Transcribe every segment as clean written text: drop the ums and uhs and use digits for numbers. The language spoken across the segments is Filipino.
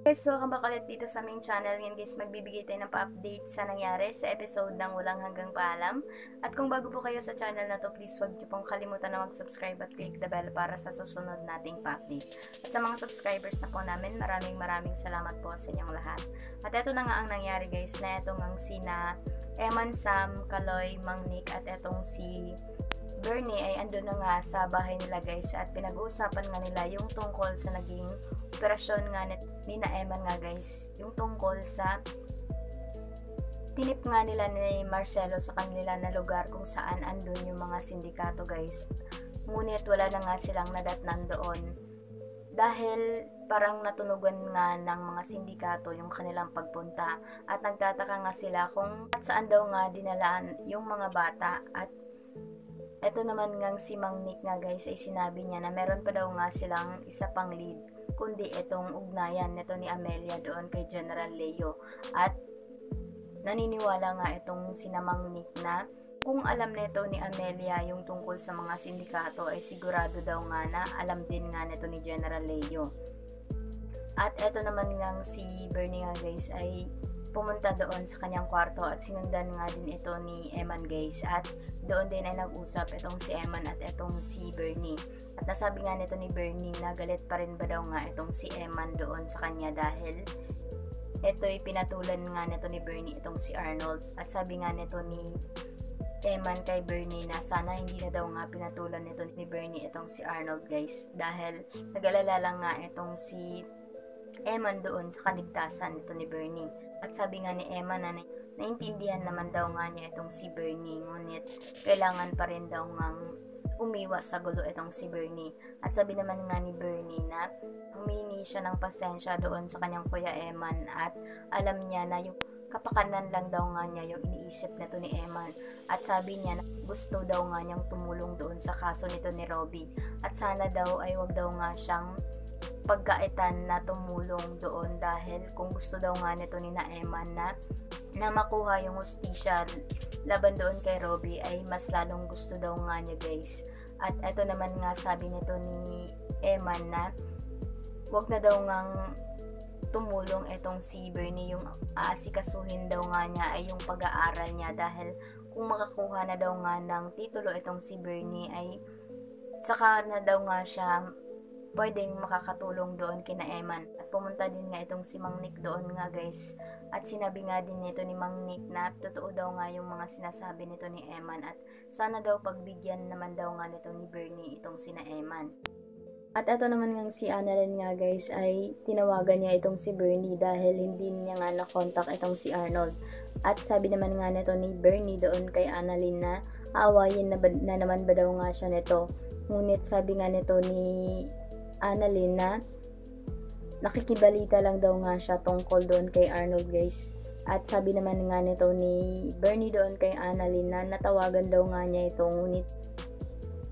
Guys, welcome back ulit dito sa aming channel. Ngayon guys, magbibigay tayo ng pa-update sa nangyari sa episode ng Walang Hanggang Paalam. At kung bago po kayo sa channel na to, please huwag niyo pong kalimutan na mag-subscribe at click the bell para sa susunod nating pa-update. At sa mga subscribers na po namin, maraming salamat po sa inyong lahat. At eto na nga ang nangyari guys, na etong ang sina Eman, Sam, Kaloy, Mang Nick at etong si Bernie ay andun na nga sa bahay nila guys at pinag-uusapan nga nila yung tungkol sa naging operasyon nga ni na Eman nga guys, yung tungkol sa tinip nga nila ni Marcelo sa kanila na lugar kung saan andun yung mga sindikato guys, ngunit wala na nga silang nadatnan doon dahil parang natunugan nga ng mga sindikato yung kanilang pagpunta at nagtataka nga sila kung at saan daw nga dinalaan yung mga bata. At eto naman ngang si Mang Nick nga guys ay sinabi niya na meron pa daw nga silang isa pang lead, kundi itong ugnayan nito ni Amelia doon kay General Leo. At naniniwala nga itong si Mang Nick na kung alam nito ni Amelia yung tungkol sa mga sindikato ay sigurado daw nga na alam din nga nito ni General Leo. At eto naman ngang si Bernie nga guys ay pumunta doon sa kanyang kwarto at sinundan nga din ito ni Eman guys, at doon din ay nag-usap itong si Eman at itong si Bernie. At nasabi nga nito ni Bernie na galit pa rin ba daw nga itong si Eman doon sa kanya dahil ito'y pinatulan nga nito ni Bernie itong si Arnold. At sabi nga nito ni Eman kay Bernie na sana hindi na daw nga pinatulan nito ni Bernie itong si Arnold guys, dahil nag-alala lang nga itong si Eman doon sa kaligtasan nito ni Bernie. At sabi nga ni Emma na naintindihan naman daw nga niya itong si Bernie, ngunit kailangan pa rin daw ngang umiwas sa gulo itong si Bernie. At sabi naman nga ni Bernie na humingi siya ng pasensya doon sa kanyang kuya Eman at alam niya na yung kapakanan lang daw nga niya yung iniisip nito ni Eman. At sabi niya na gusto daw nga niyang tumulong doon sa kaso nito ni Robbie at sana daw ay wag daw nga siyang pagkaitan na tumulong doon dahil kung gusto daw nga nito ni na Eman na makuha yung hustisya laban doon kay Robbie ay mas lalong gusto daw nga niya guys. At eto naman nga sabi nito ni Eman na wag na daw ngang tumulong etong si Bernie, yung aasikasuhin daw nga niya ay yung pag-aaral niya dahil kung makakuha na daw nga ng titulo itong si Bernie ay saka na daw nga siya pwedeng makakatulong doon kina Eman. At pumunta din nga itong si Mang Nick doon nga guys, at sinabi nga din nito ni Mang Nick na totoo daw nga yung mga sinasabi nito ni Eman at sana daw pagbigyan naman daw nga nito ni Bernie itong sina Eman. At eto naman nga si Annalyn nga guys ay tinawagan niya itong si Bernie dahil hindi niya nga na-contact itong si Arnold. At sabi naman nga nito ni Bernie doon kay Annalyn na aawayin na naman ba daw nga siya nito. Ngunit sabi nga nito ni Annalyn na nakikibalita lang daw nga siya tungkol doon kay Arnold guys. At sabi naman nga nito ni Bernie doon kay Annalyn na natawagan daw nga niya ito, ngunit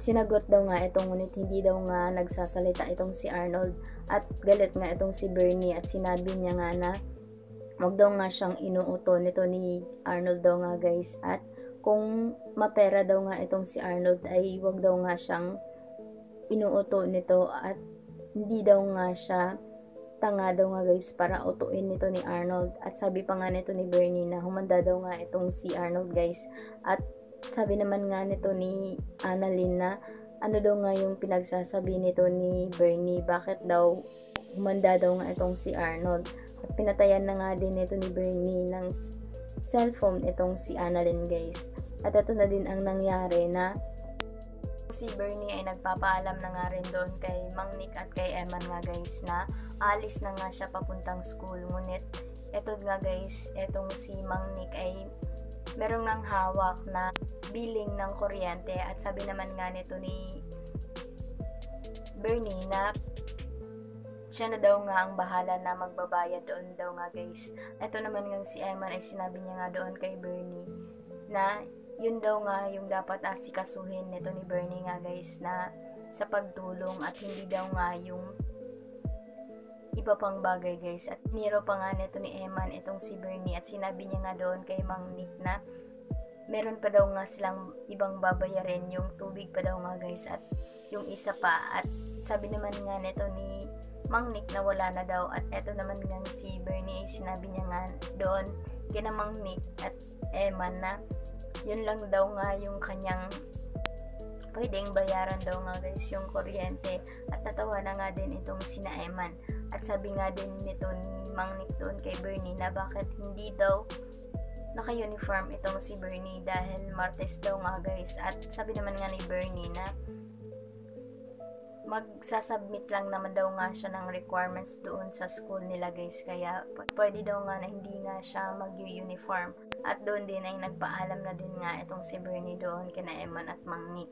sinagot daw nga ito, ngunit hindi daw nga nagsasalita itong si Arnold. At galit nga itong si Bernie at sinabi niya nga na wag daw nga siyang inuuto nito ni Arnold daw nga guys, at kung mapera daw nga itong si Arnold ay wag daw nga siyang inuuto nito at hindi daw nga siya tanga daw nga guys para utuin nito ni Arnold. At sabi pa nga nito ni Bernie na humanda daw nga itong si Arnold guys. At sabi naman nga nito ni Annalyn na ano daw nga yung pinagsasabi nito ni Bernie, bakit daw humanda daw nga itong si Arnold. At pinatayan na nga din nito ni Bernie ng cellphone itong si Annalyn guys. At ito na din ang nangyari na si Bernie ay nagpapaalam na nga rin doon kay Mang Nick at kay Eman nga guys na alis na nga siya papuntang school. Ngunit eto nga guys, etong si Mang Nick ay merong nang hawak na billing ng kuryente at sabi naman nga nito ni Bernie na siya na daw nga ang bahala na magbabayad doon daw nga guys. Eto naman nga si Eman ay sinabi niya nga doon kay Bernie na yun daw nga yung dapat asikasuhin nito ni Bernie nga guys na sa pagtulong at hindi daw nga yung iba pang bagay guys. At niro pa nga nito ni Eman itong si Bernie at sinabi niya nga doon kay Mang Nick na meron pa daw nga silang ibang babayarin, yung tubig pa daw nga guys at yung isa pa. At sabi naman nga nito ni Mang Nick na wala na daw. At eto naman nga si Bernie, sinabi niya nga doon kina Mang Nick at Eman na yun lang daw nga yung kanyang pwedeng bayaran daw nga guys, yung kuryente. At natawa na nga din itong sina Eman. At sabi nga din nito ni Mang Nick doon kay Bernie na bakit hindi daw naka-uniform itong si Bernie dahil Martes daw nga guys. At sabi naman nga ni Bernie na magsasubmit lang naman daw nga siya ng requirements doon sa school nila guys, kaya pwede daw nga na hindi nga siya mag-uniform. At doon din ay nagpaalam na din nga itong si Bernie doon kina Eman at Mang Nick.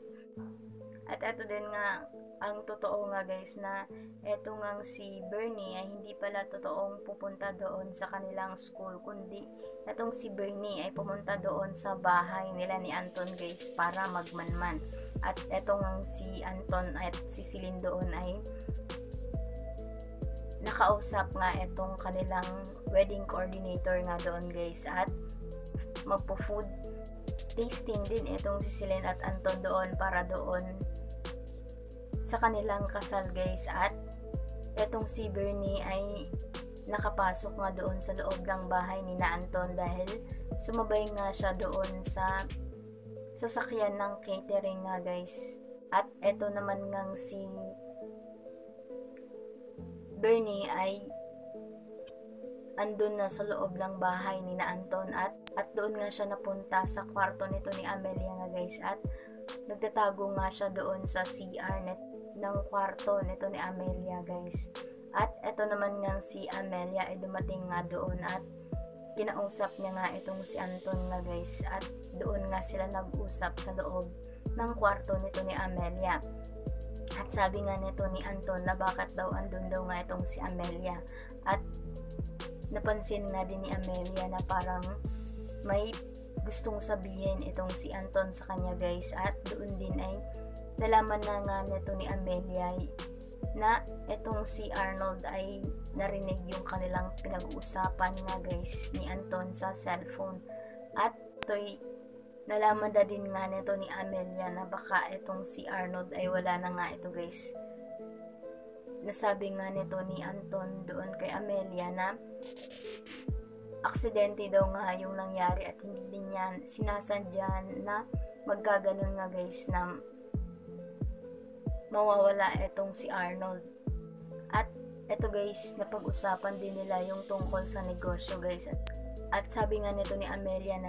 At eto din nga ang totoo nga guys na eto nga si Bernie ay hindi pala totoong pupunta doon sa kanilang school, kundi etong si Bernie ay pumunta doon sa bahay nila ni Anton guys para magmanman. At eto nga si Anton at si Celine doon ay nakausap nga etong kanilang wedding coordinator nga doon guys at magpo-food tasting din etong si Celine at Anton doon para doon sa kanilang kasal guys. At etong si Bernie ay nakapasok nga doon sa loob ng bahay ni na Anton dahil sumabay nga siya doon sa sasakyan ng catering nga guys. At eto naman ngang si Bernie ay andun na sa loob ng bahay ni na Anton at doon nga siya napunta sa kwarto nito ni Amelia nga guys. At nagtatago nga siya doon sa CR ng kwarto nito ni Amelia guys. At eto naman nga si Amelia ay dumating nga doon at kinausap niya nga itong si Anton nga guys. At doon nga sila nag-usap sa loob ng kwarto nito ni Amelia. At sabi nga nito ni Anton na bakit daw andun daw nga itong si Amelia. At napansin nga din ni Amelia na parang may gustong sabihin itong si Anton sa kanya guys. At doon din ay nalaman na nga nito ni Amelia na itong si Arnold ay narinig yung kanilang pinag-uusapan nga guys ni Anton sa cellphone. At ito'y nalaman na din nga nito ni Amelia na baka itong si Arnold ay wala na nga ito guys. Nasabi nga nito ni Anton doon kay Amelia na aksidente daw nga yung nangyari at hindi din yan sinasadya na magkaganon nga guys na mawawala itong si Arnold. At eto guys, napag-usapan din nila yung tungkol sa negosyo guys. At sabi nga nito ni Amelia na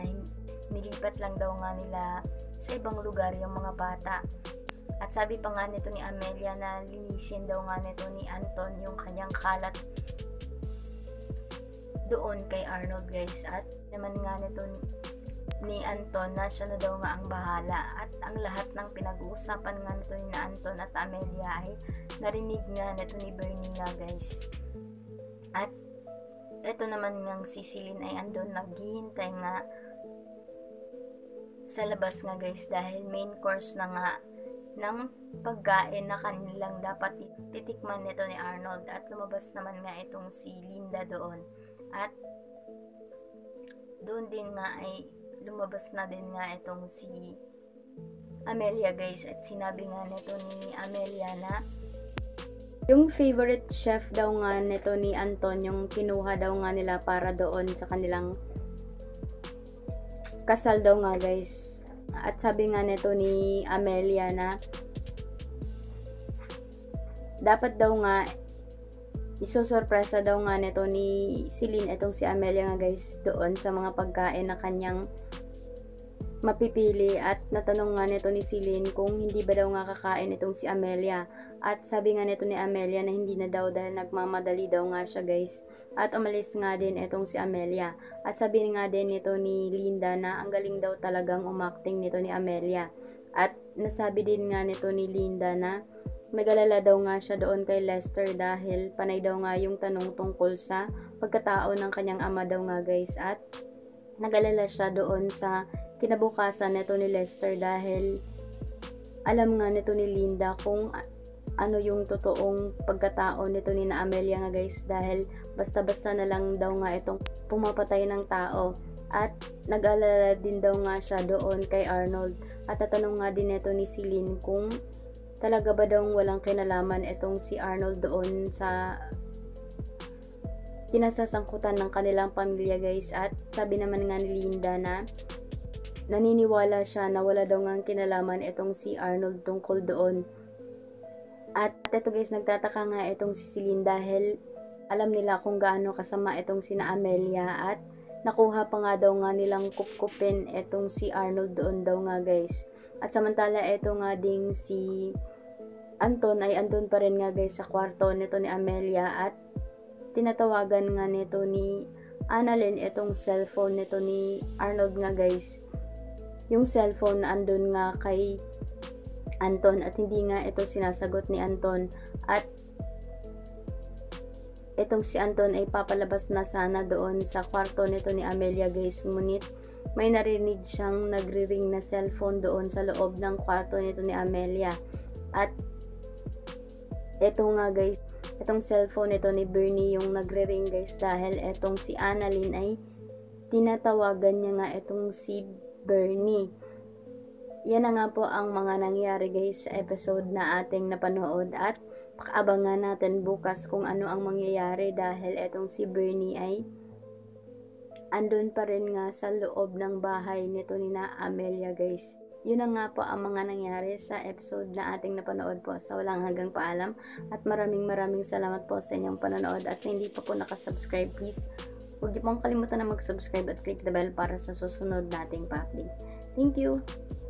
nilipat lang daw nga nila sa ibang lugar yung mga bata. At sabi pa nga nito ni Amelia na linisin daw nga nito ni Anton yung kanyang kalat doon kay Arnold guys. At naman nga nito ni Anton na siya na daw nga ang bahala. At ang lahat ng pinag-uusapan nga nito ni Anton at Amelia ay narinig nga nito ni Bernie nga guys. At eto naman nga si Celine ay andun naghihintay nga sa labas nga guys dahil main course na nga ng pagkain na kanilang dapat titikman nito ni Arnold. At lumabas naman nga itong si Linda doon. At doon din nga ay lumabas na din nga itong si Amelia guys. At sinabi nga nito ni Amelia na yung favorite chef daw nga nito ni Anton yung kinuha daw nga nila para doon sa kanilang kasal daw nga guys. At sabi nga nito ni Amelia na dapat daw nga isosorpresa daw nga nito ni Celine itong si Amelia nga guys doon sa mga pagkain na kanyang mapipili. At natanong nga nito ni Celine kung hindi ba daw nga kakain itong si Amelia. At sabi nga nito ni Amelia na hindi na daw dahil nagmamadali daw nga siya guys. At umalis nga din itong si Amelia. At sabi nga din nito ni Linda na ang galing daw talagang umakting nito ni Amelia. At nasabi din nga nito ni Linda na nag-alala daw nga siya doon kay Lester dahil panay daw nga yung tanong tungkol sa pagkatao ng kanyang ama daw nga guys. At nag-alala siya doon sa kinabukasan nito ni Lester dahil alam nga nito ni Linda kung ano yung totoong pagkatao nito ni na Amelia nga guys, dahil basta-basta na lang daw nga itong pumapatay ng tao. At nag-alala din daw nga siya doon kay Arnold, at tatanong nga din ito ni Celine kung talaga ba daw walang kinalaman itong si Arnold doon sa kinasasangkutan ng kanilang pamilya guys. At sabi naman nga ni Linda na naniniwala siya na wala daw nga kinalaman itong si Arnold tungkol doon. At ito guys, nagtataka nga itong si Celine dahil alam nila kung gaano kasama itong sina Amelia, at nakuha pa nga daw nga nilang kupkupin itong si Arnold doon daw nga guys. At samantala ito nga ding si Anton ay andun pa rin nga guys sa kwarto nito ni Amelia, at tinatawagan nga nito ni Annalyn itong cellphone nito ni Arnold nga guys. Yung cellphone na andun nga kay Anton, at hindi nga ito sinasagot ni Anton, at itong si Anton ay papalabas na sana doon sa kwarto nito ni Amelia guys, ngunit may narinig siyang nagri-ring na cellphone doon sa loob ng kwarto nito ni Amelia. At ito nga guys, itong cellphone nito ni Bernie yung nagri-ring guys, dahil itong si Annalyn ay tinatawagan niya nga itong si Bernie. Yan na nga po ang mga nangyari guys sa episode na ating napanood, at pakaabangan natin bukas kung ano ang mangyayari, dahil etong si Bernie ay andun pa rin nga sa loob ng bahay nito ni na Amelia guys. Yun na nga po ang mga nangyari sa episode na ating napanood po sa Walang Hanggang Paalam, at maraming salamat po sa inyong panonood. At sa hindi pa po nakasubscribe, please huwag niyo pong kalimutan na mag-subscribe at click the bell para sa susunod nating pa-update. Thank you!